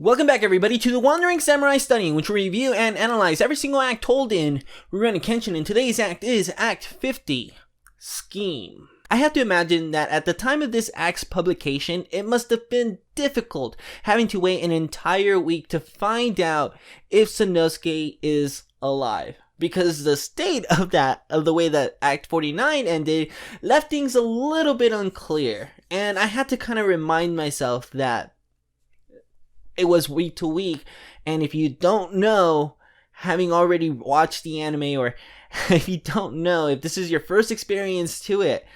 Welcome back everybody to the Wandering Samurai Study, in which we review and analyze every single act told in Rurouni Kenshin, and today's act is Act 50, Scheme. I have to imagine that at the time of this act's publication, it must have been difficult having to wait an entire week to find out if Sanosuke is alive. Because the state of the way that Act 49 ended left things a little bit unclear. And I had to kind of remind myself that it was week to week, and if you don't know, having already watched the anime, or if you don't know, if this is your first experience to it,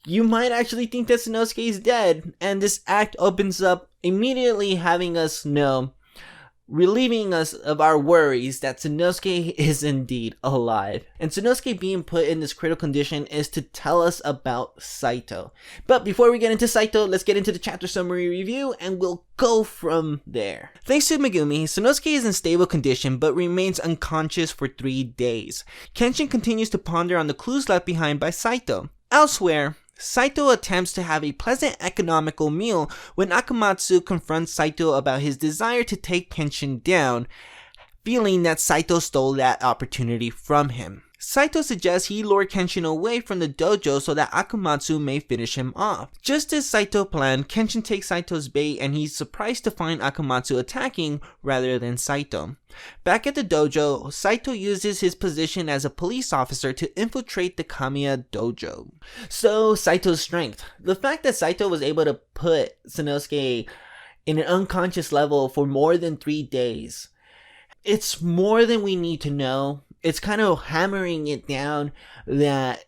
you might actually think that Sanosuke is dead, and this act opens up immediately having us know, relieving us of our worries that Sanosuke is indeed alive. And Sanosuke being put in this critical condition is to tell us about Saito. But before we get into Saito, let's get into the chapter summary review and we'll go from there. Thanks to Megumi, Sanosuke is in stable condition but remains unconscious for 3 days. Kenshin continues to ponder on the clues left behind by Saito. Elsewhere, Saito attempts to have a pleasant economical meal when Akamatsu confronts Saito about his desire to take Kenshin down, feeling that Saito stole that opportunity from him. Saito suggests he lure Kenshin away from the dojo so that Akamatsu may finish him off. Just as Saito planned, Kenshin takes Saito's bait and he's surprised to find Akamatsu attacking rather than Saito. Back at the dojo, Saito uses his position as a police officer to infiltrate the Kamiya Dojo. So, Saito's strength. The fact that Saito was able to put Sanosuke in an unconscious level for more than 3 days, it's more than we need to know. It's kind of hammering it down that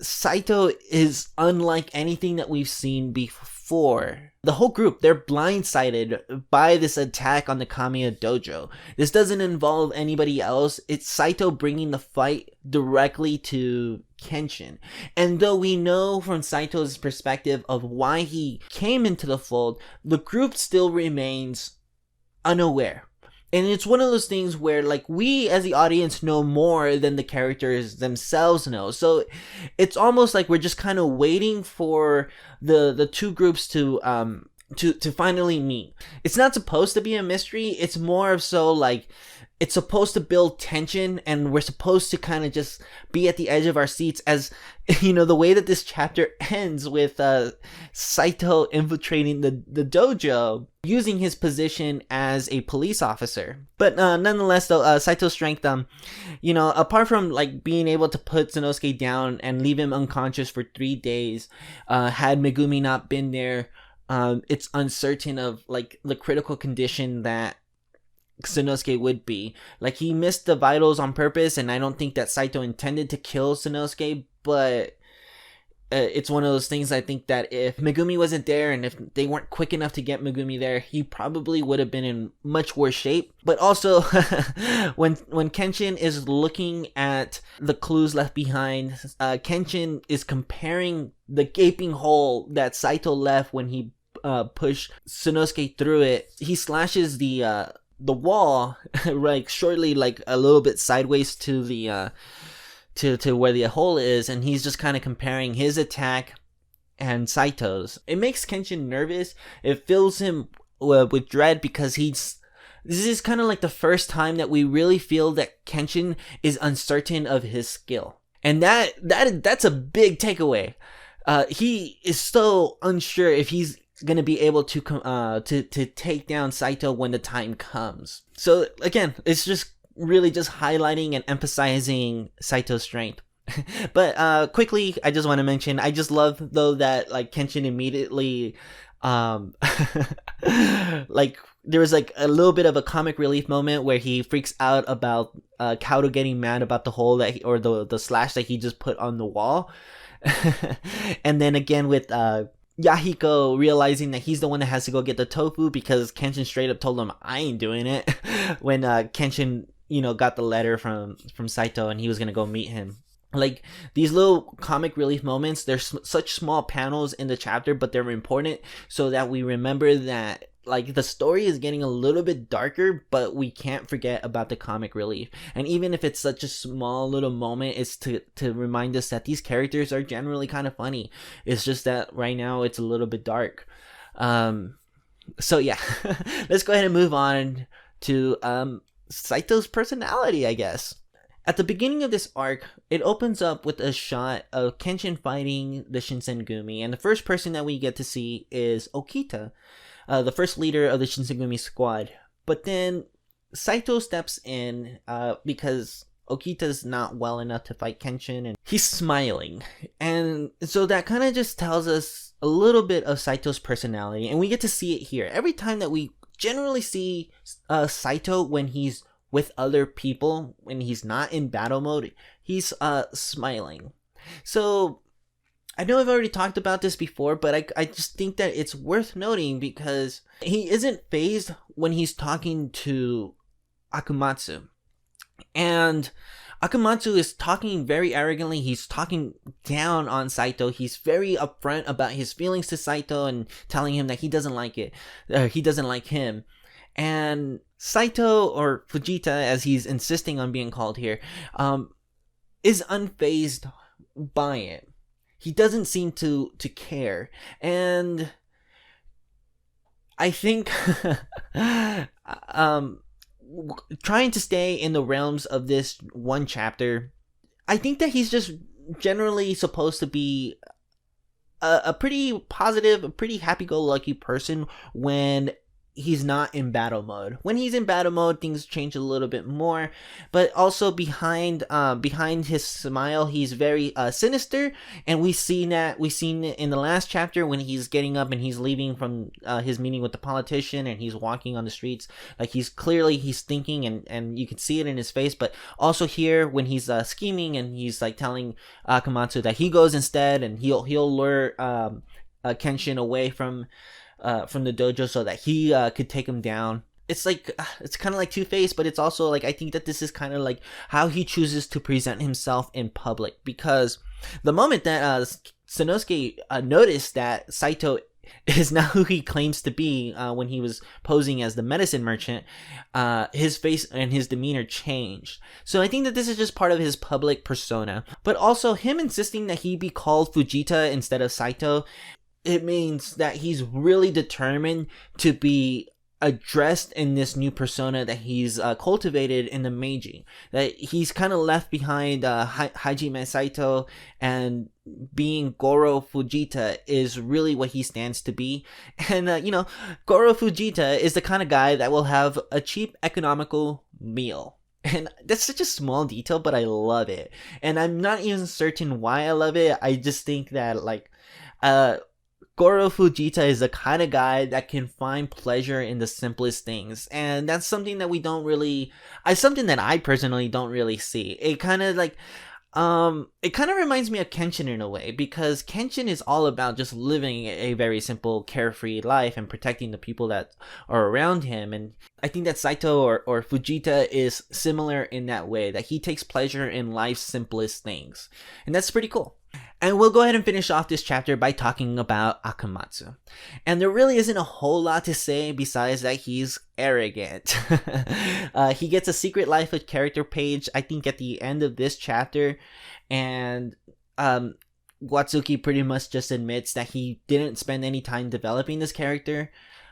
Saito is unlike anything that we've seen before. The whole group, they're blindsided by this attack on the Kamiya Dojo. This doesn't involve anybody else. It's Saito bringing the fight directly to Kenshin. And though we know from Saito's perspective of why he came into the fold, the group still remains unaware. And it's one of those things where, like, we as the audience know more than the characters themselves know. So it's almost like we're just kind of waiting for the two groups to finally meet. It's not supposed to be a mystery. It's more of so like it's supposed to build tension, and we're supposed to kind of just be at the edge of our seats, as you know, the way that this chapter ends with Saito infiltrating the dojo using his position as a police officer. But nonetheless though, Saito's strength, you know, apart from like being able to put Sanosuke down and leave him unconscious for 3 days, had Megumi not been there, it's uncertain of like the critical condition that Sanosuke would be. Like, he missed the vitals on purpose, and I don't think that Saito intended to kill Sanosuke, but it's one of those things. I think that if Megumi wasn't there and if they weren't quick enough to get Megumi there, he probably would have been in much worse shape. But also, when Kenshin is looking at the clues left behind, Kenshin is comparing the gaping hole that Saito left when he pushed Sanosuke through it. He slashes the wall like shortly, like a little bit sideways to the to where the hole is, and he's just kind of comparing his attack and Saito's. It makes Kenshin nervous. It fills him with dread, because this is kind of like the first time that we really feel that Kenshin is uncertain of his skill, and that's a big takeaway. He is so unsure if he's gonna be able to take down Saito when the time comes. So again, it's just really just highlighting and emphasizing Saito's strength. But quickly, I just want to mention, I just love though that like Kenshin immediately like there was like a little bit of a comic relief moment where he freaks out about Kaoru getting mad about the hole that or the slash that he just put on the wall. And then again with Yahiko realizing that he's the one that has to go get the tofu, because Kenshin straight up told him, I ain't doing it, when Kenshin, you know, got the letter from Saito and he was gonna go meet him. Like, these little comic relief moments, they're such small panels in the chapter, but they're important so that we remember that like the story is getting a little bit darker, but we can't forget about the comic relief. And even if it's such a small little moment, it's to remind us that these characters are generally kind of funny. It's just that right now it's a little bit dark. So yeah, let's go ahead and move on to Saito's personality, I guess. At the beginning of this arc, it opens up with a shot of Kenshin fighting the Shinsengumi, and the first person that we get to see is Okita, the first leader of the Shinsengumi squad. But then Saito steps in because Okita's not well enough to fight Kenshin, and he's smiling. And so that kind of just tells us a little bit of Saito's personality, and we get to see it here. Every time that we generally see Saito when he's with other people, when he's not in battle mode, he's smiling. So I know I've already talked about this before, but I just think that it's worth noting because he isn't fazed when he's talking to Akamatsu. And Akamatsu is talking very arrogantly. He's talking down on Saito. He's very upfront about his feelings to Saito and telling him that he doesn't like it. He doesn't like him. And Saito, or Fujita, as he's insisting on being called here, is unfazed by it. He doesn't seem to care. And I think trying to stay in the realms of this one chapter, I think that he's just generally supposed to be a pretty positive, a pretty happy-go-lucky person when he's not in battle mode. When he's in battle mode, things change a little bit more, but also behind his smile, he's very sinister, and we've seen it in the last chapter when he's getting up and he's leaving from his meeting with the politician, and he's walking on the streets. Like, he's thinking, and you can see it in his face. But also here when he's scheming, and he's like telling Akamatsu that he goes instead, and he'll lure Kenshin away from the dojo so that he could take him down. It's like, it's kind of like Two-Face, but it's also like, I think that this is kind of like how he chooses to present himself in public, because the moment that Sanosuke noticed that Saito is not who he claims to be when he was posing as the medicine merchant, his face and his demeanor changed. So I think that this is just part of his public persona, but also him insisting that he be called Fujita instead of Saito. It means that he's really determined to be addressed in this new persona that he's cultivated in the Meiji. That he's kind of left behind Hajime Saito, and being Goro Fujita is really what he stands to be. And Goro Fujita is the kind of guy that will have a cheap, economical meal. And that's such a small detail, but I love it. And I'm not even certain why I love it. I just think that Goro Fujita is the kind of guy that can find pleasure in the simplest things, and that's something that something that I personally don't really see. It kind of reminds me of Kenshin in a way, because Kenshin is all about just living a very simple, carefree life and protecting the people that are around him. And I think that Saito or Fujita is similar in that way, that he takes pleasure in life's simplest things, and that's pretty cool. And we'll go ahead and finish off this chapter by talking about Akamatsu. And there really isn't a whole lot to say besides that he's arrogant. He gets a Secret Life of Character page, I think, at the end of this chapter. And Watsuki pretty much just admits that he didn't spend any time developing this character.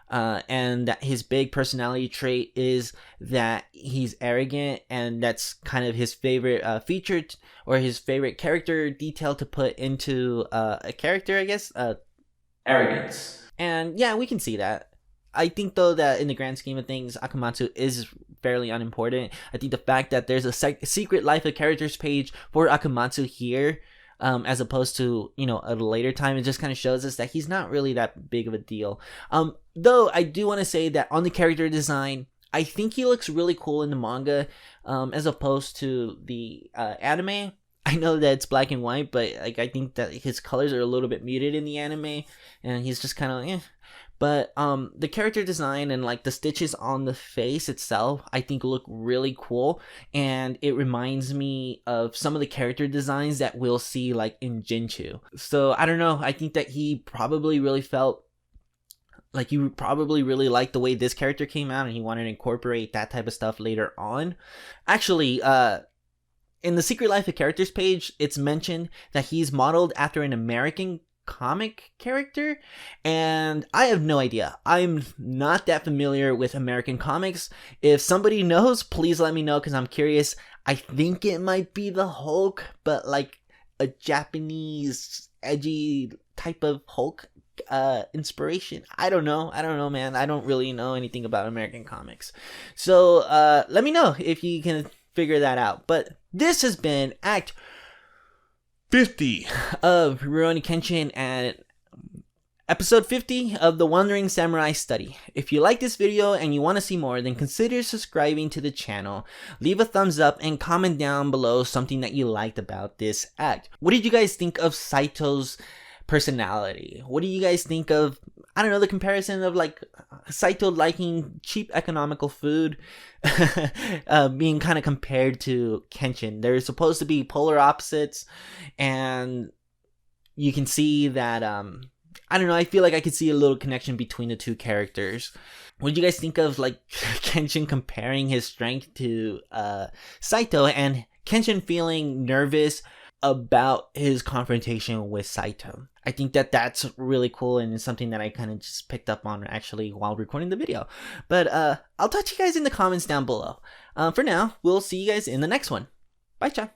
And that his big personality trait is that he's arrogant, and that's kind of his favorite feature or his favorite character detail to put into a character, I guess. Arrogance. And yeah, we can see that. I think though that in the grand scheme of things, Akamatsu is fairly unimportant. I think the fact that there's a Secret Life of Characters page for Akamatsu here, as opposed to, at a later time, it just kind of shows us that he's not really that big of a deal. Though I do want to say that on the character design, I think he looks really cool in the manga, as opposed to the anime. I know that it's black and white, but I think that his colors are a little bit muted in the anime, and he's just kind of But the character design and the stitches on the face itself, I think look really cool, and it reminds me of some of the character designs that we'll see in Jinchu. So I don't know, I think that he probably really felt like you probably really liked the way this character came out, and he wanted to incorporate that type of stuff later on. Actually, in the Secret Life of Characters page, it's mentioned that he's modeled after an American comic character, and I have no idea. I'm not that familiar with American comics. If somebody knows, please let me know, because I'm curious. I think it might be the Hulk, but like a Japanese edgy type of Hulk inspiration. I don't know, man. I don't really know anything about American comics, so let me know if you can figure that out. But this has been Act 50 of Rurouni Kenshin and episode 50 of the Wandering Samurai Study. If you like this video and you want to see more, then consider subscribing to the channel, leave a thumbs up, and comment down below something that you liked about this act. What did you guys think of Saito's personality? What do you guys think of, I don't know, the comparison of like Saito liking cheap economical food being kind of compared to Kenshin? They're supposed to be polar opposites, and you can see that I don't know, I feel like I could see a little connection between the two characters. What did you guys think of like Kenshin comparing his strength to Saito, and Kenshin feeling nervous about his confrontation with Saito? I think that that's really cool, and it's something that I kind of just picked up on actually while recording the video. But I'll touch you guys in the comments down below. For now, we'll see you guys in the next one. Bye, chan.